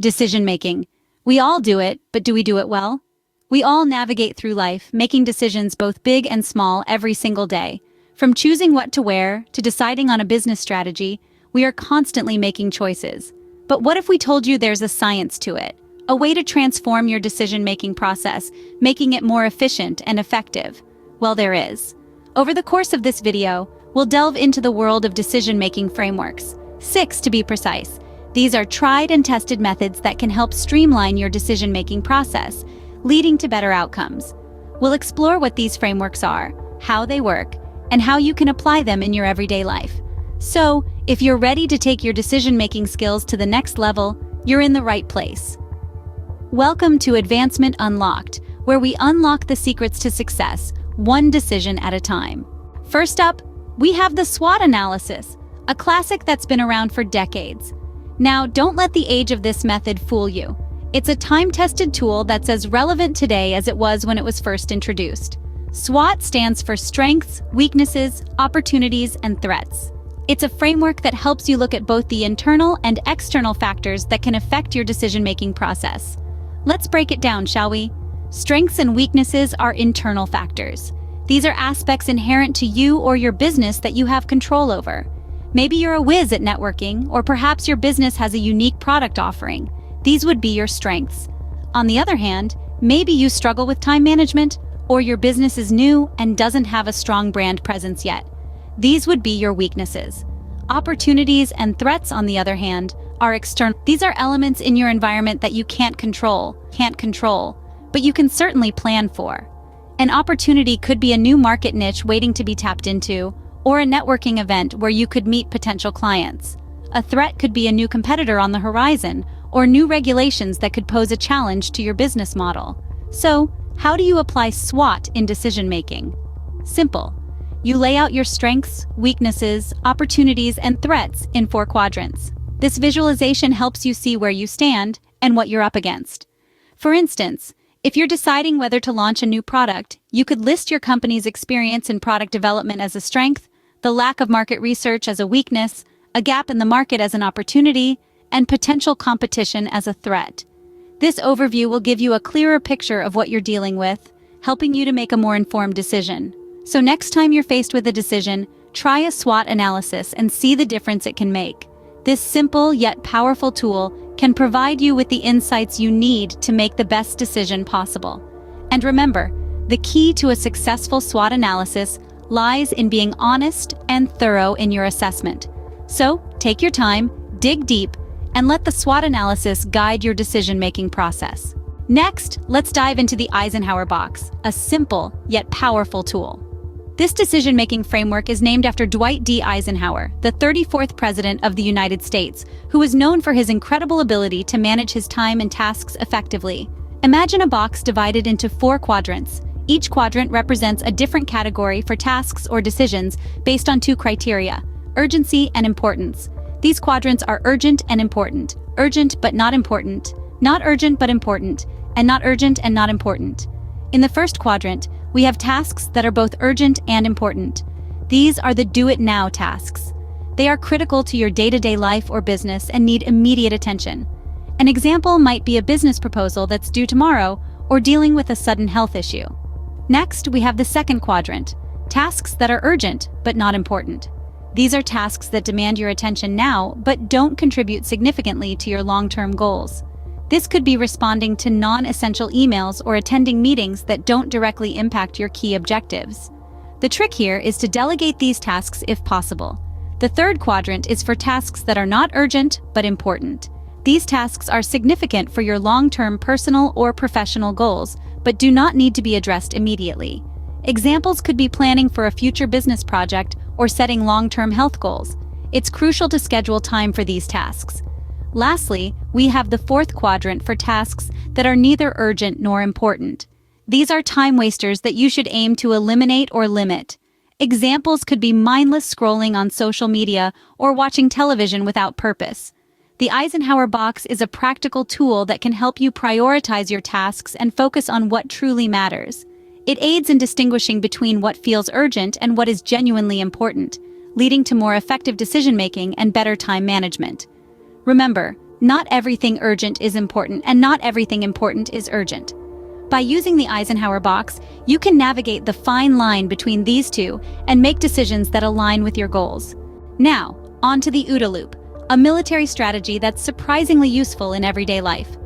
Decision making. We all do it, but do we do it well? We all navigate through life, making decisions both big and small every single day. From choosing what to wear to deciding on a business strategy, we are constantly making choices. But what if we told you there's a science to it? A way to transform your decision-making process, making it more efficient and effective? Well, there is. Over the course of this video, we'll delve into the world of decision-making frameworks. 6 to be precise. These are tried and tested methods that can help streamline your decision-making process, leading to better outcomes. We'll explore what these frameworks are, how they work, and how you can apply them in your everyday life. So, if you're ready to take your decision-making skills to the next level, you're in the right place. Welcome to Advancement Unlocked, where we unlock the secrets to success, one decision at a time. First up, we have the SWOT analysis, a classic that's been around for decades. Now, don't let the age of this method fool you. It's a time-tested tool that's as relevant today as it was when it was first introduced. SWOT stands for Strengths, Weaknesses, Opportunities, and Threats. It's a framework that helps you look at both the internal and external factors that can affect your decision-making process. Let's break it down, shall we? Strengths and weaknesses are internal factors. These are aspects inherent to you or your business that you have control over. Maybe you're a whiz at networking, or perhaps your business has a unique product offering. These would be your strengths. On the other hand, maybe you struggle with time management, or your business is new and doesn't have a strong brand presence yet. These would be your weaknesses. Opportunities and threats, on the other hand, are external. These are elements in your environment that you can't control, but you can certainly plan for. An opportunity could be a new market niche waiting to be tapped into, or a networking event where you could meet potential clients. A threat could be a new competitor on the horizon, or new regulations that could pose a challenge to your business model. So, how do you apply SWOT in decision-making? Simple. You lay out your strengths, weaknesses, opportunities, and threats in 4 quadrants. This visualization helps you see where you stand and what you're up against. For instance, if you're deciding whether to launch a new product, you could list your company's experience in product development as a strength, the lack of market research as a weakness, a gap in the market as an opportunity, and potential competition as a threat. This overview will give you a clearer picture of what you're dealing with, helping you to make a more informed decision. So next time you're faced with a decision, try a SWOT analysis and see the difference it can make. This simple yet powerful tool can provide you with the insights you need to make the best decision possible. And remember, the key to a successful SWOT analysis lies in being honest and thorough in your assessment. So, take your time, dig deep, and let the SWOT analysis guide your decision-making process. Next, let's dive into the Eisenhower Box, a simple yet powerful tool. This decision-making framework is named after Dwight D. Eisenhower, the 34th President of the United States, who was known for his incredible ability to manage his time and tasks effectively. Imagine a box divided into 4 quadrants. Each quadrant represents a different category for tasks or decisions based on 2 criteria: urgency and importance. These quadrants are urgent and important, urgent but not important, not urgent but important, and not urgent and not important. In the first quadrant, we have tasks that are both urgent and important. These are the do-it-now tasks. They are critical to your day-to-day life or business and need immediate attention. An example might be a business proposal that's due tomorrow or dealing with a sudden health issue. Next, we have the second quadrant, tasks that are urgent but not important. These are tasks that demand your attention now but don't contribute significantly to your long-term goals. This could be responding to non-essential emails or attending meetings that don't directly impact your key objectives. The trick here is to delegate these tasks if possible. The third quadrant is for tasks that are not urgent but important. These tasks are significant for your long-term personal or professional goals, but do not need to be addressed immediately. Examples could be planning for a future business project or setting long-term health goals. It's crucial to schedule time for these tasks. Lastly, we have the fourth quadrant for tasks that are neither urgent nor important. These are time wasters that you should aim to eliminate or limit. Examples could be mindless scrolling on social media or watching television without purpose. The Eisenhower Box is a practical tool that can help you prioritize your tasks and focus on what truly matters. It aids in distinguishing between what feels urgent and what is genuinely important, leading to more effective decision-making and better time management. Remember, Not everything urgent is important, and not everything important is urgent. By using the Eisenhower Box, you can navigate the fine line between these two and make decisions that align with your goals. Now, on to the OODA Loop, a military strategy that's surprisingly useful in everyday life.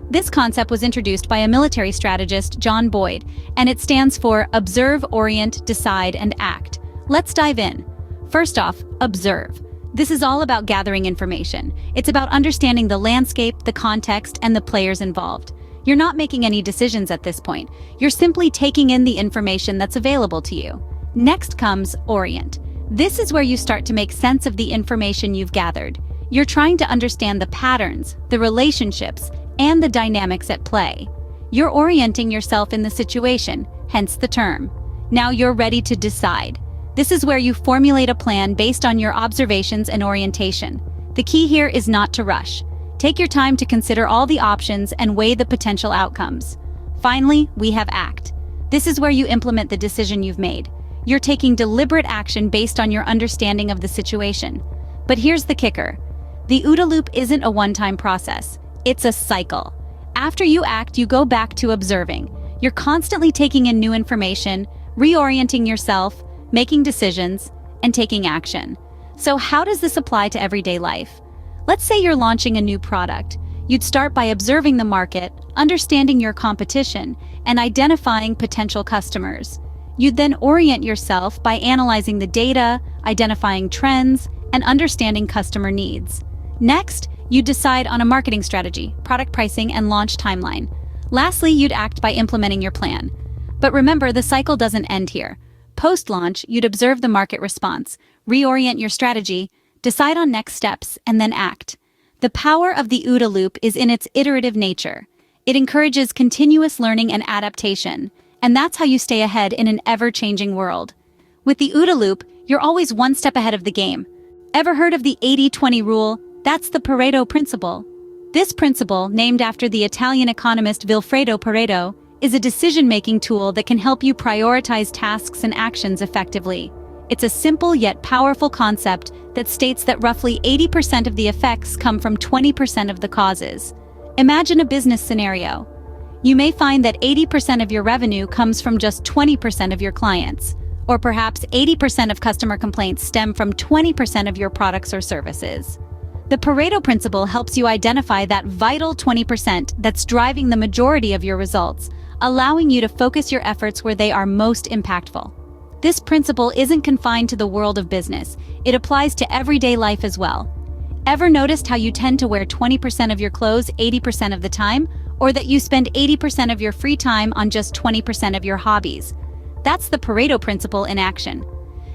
This concept was introduced by a military strategist, John Boyd, and it stands for Observe, Orient, Decide, and Act. Let's dive in. First off, observe. This is all about gathering information. It's about understanding the landscape, the context, and the players involved. You're not making any decisions at this point. You're simply taking in the information that's available to you. Next comes orient. This is where you start to make sense of the information you've gathered. You're trying to understand the patterns, the relationships, and the dynamics at play. You're orienting yourself in the situation, hence the term. Now you're ready to decide. This is where you formulate a plan based on your observations and orientation. The key here is not to rush. Take your time to consider all the options and weigh the potential outcomes. Finally, we have act. This is where you implement the decision you've made. You're taking deliberate action based on your understanding of the situation. But here's the kicker. The OODA Loop isn't a one-time process. It's a cycle. After you act, you go back to observing. You're constantly taking in new information, reorienting yourself, making decisions, and taking action. So how does this apply to everyday life? Let's say you're launching a new product. You'd start by observing the market, understanding your competition, and identifying potential customers. You'd then orient yourself by analyzing the data, identifying trends, and understanding customer needs. Next, you'd decide on a marketing strategy, product pricing, and launch timeline. Lastly, you'd act by implementing your plan. But remember, the cycle doesn't end here. Post-launch, you'd observe the market response, reorient your strategy, decide on next steps, and then act. The power of the OODA Loop is in its iterative nature. It encourages continuous learning and adaptation, and that's how you stay ahead in an ever-changing world. With the OODA Loop, you're always one step ahead of the game. Ever heard of the 80-20 rule? That's the Pareto Principle. This principle, named after the Italian economist Vilfredo Pareto, is a decision-making tool that can help you prioritize tasks and actions effectively. It's a simple yet powerful concept that states that roughly 80% of the effects come from 20% of the causes. Imagine a business scenario. You may find that 80% of your revenue comes from just 20% of your clients, or perhaps 80% of customer complaints stem from 20% of your products or services. The Pareto Principle helps you identify that vital 20% that's driving the majority of your results, allowing you to focus your efforts where they are most impactful. This principle isn't confined to the world of business. It applies to everyday life as well. Ever noticed how you tend to wear 20% of your clothes 80% of the time, or that you spend 80% of your free time on just 20% of your hobbies? That's the Pareto Principle in action.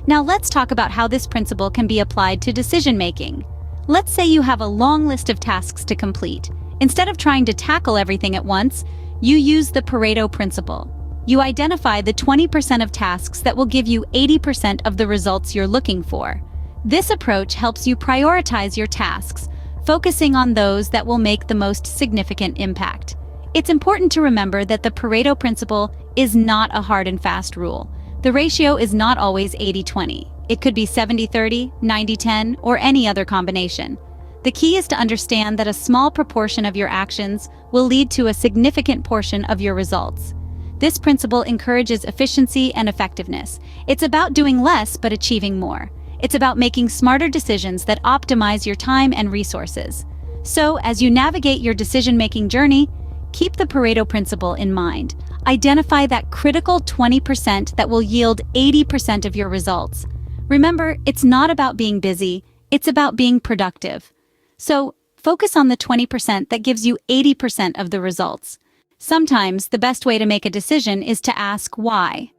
Now let's talk about how this principle can be applied to decision-making. Let's say you have a long list of tasks to complete. Instead of trying to tackle everything at once, you use the Pareto Principle. You identify the 20% of tasks that will give you 80% of the results you're looking for. This approach helps you prioritize your tasks, focusing on those that will make the most significant impact. It's important to remember that the Pareto Principle is not a hard and fast rule. The ratio is not always 80-20. It could be 70-30, 90-10, or any other combination. The key is to understand that a small proportion of your actions will lead to a significant portion of your results. This principle encourages efficiency and effectiveness. It's about doing less but achieving more. It's about making smarter decisions that optimize your time and resources. So, as you navigate your decision-making journey, keep the Pareto Principle in mind. Identify that critical 20% that will yield 80% of your results. Remember, it's not about being busy, it's about being productive. So, focus on the 20% that gives you 80% of the results. Sometimes, the best way to make a decision is to ask why.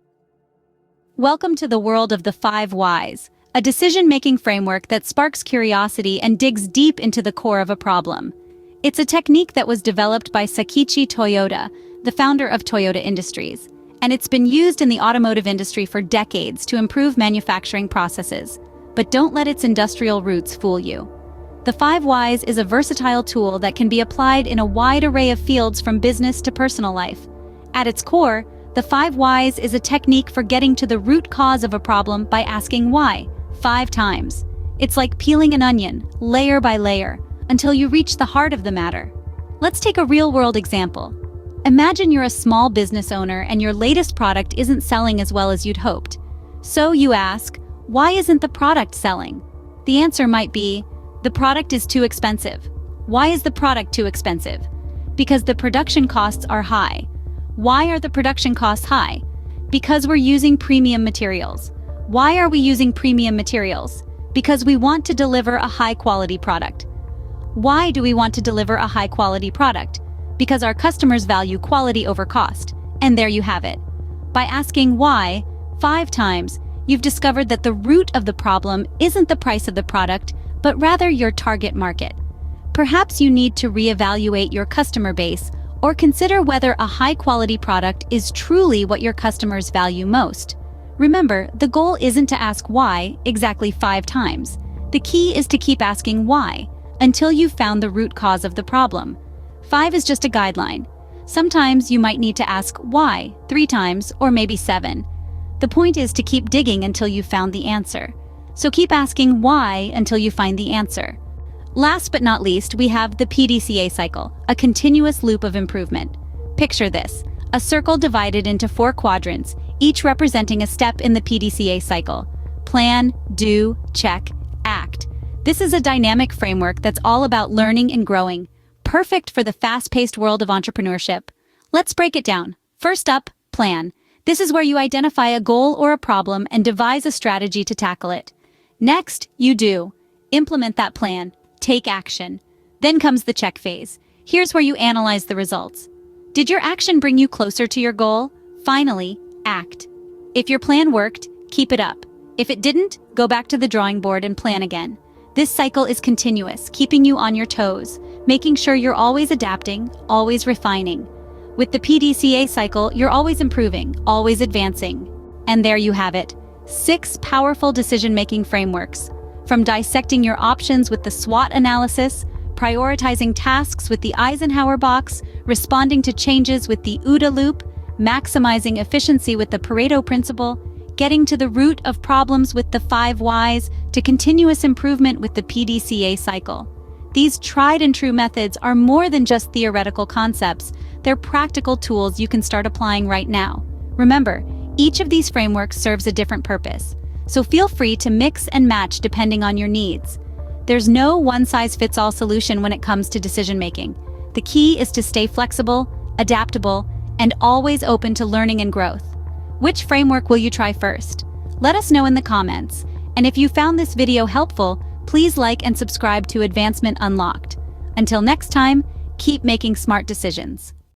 Welcome to the world of the 5 whys, a decision-making framework that sparks curiosity and digs deep into the core of a problem. It's a technique that was developed by Sakichi Toyoda, the founder of Toyota Industries, and it's been used in the automotive industry for decades to improve manufacturing processes. But don't let its industrial roots fool you. The 5 whys is a versatile tool that can be applied in a wide array of fields from business to personal life. At its core, the 5 whys is a technique for getting to the root cause of a problem by asking why 5 times. It's like peeling an onion, layer by layer, until you reach the heart of the matter. Let's take a real-world example. Imagine you're a small business owner and your latest product isn't selling as well as you'd hoped. So you ask, why isn't the product selling? The answer might be, the product is too expensive. Why is the product too expensive? Because the production costs are high. Why are the production costs high? Because we're using premium materials. Why are we using premium materials? Because we want to deliver a high-quality product. Why do we want to deliver a high-quality product? Because our customers value quality over cost. And there you have it. By asking why 5 times, you've discovered that the root of the problem isn't the price of the product, but rather your target market. Perhaps you need to reevaluate your customer base or consider whether a high-quality product is truly what your customers value most. Remember, the goal isn't to ask why exactly 5 times. The key is to keep asking why until you've found the root cause of the problem. 5 is just a guideline. Sometimes you might need to ask why 3 times or maybe 7. The point is to keep digging until you've found the answer. So keep asking why until you find the answer. Last but not least, we have the PDCA cycle, a continuous loop of improvement. Picture this, a circle divided into 4 quadrants, each representing a step in the PDCA cycle. Plan, do, check, act. This is a dynamic framework that's all about learning and growing, perfect for the fast-paced world of entrepreneurship. Let's break it down. First up, plan. This is where you identify a goal or a problem and devise a strategy to tackle it. Next, you do. Implement that plan. Take action. Then comes the check phase. Here's where you analyze the results. Did your action bring you closer to your goal? Finally, act. If your plan worked, keep it up. If it didn't, go back to the drawing board and plan again. This cycle is continuous, keeping you on your toes, making sure you're always adapting, always refining. With the PDCA cycle, you're always improving, always advancing. And there you have it, 6 powerful decision-making frameworks. From dissecting your options with the SWOT analysis, prioritizing tasks with the Eisenhower Box, responding to changes with the OODA Loop, maximizing efficiency with the Pareto Principle, getting to the root of problems with the 5 whys, to continuous improvement with the PDCA cycle. These tried and true methods are more than just theoretical concepts. They're practical tools you can start applying right now. Remember, each of these frameworks serves a different purpose, so feel free to mix and match depending on your needs. There's no one-size-fits-all solution when it comes to decision-making. The key is to stay flexible, adaptable, and always open to learning and growth. Which framework will you try first? Let us know in the comments. And if you found this video helpful, please like and subscribe to Advancement Unlocked. Until next time, keep making smart decisions.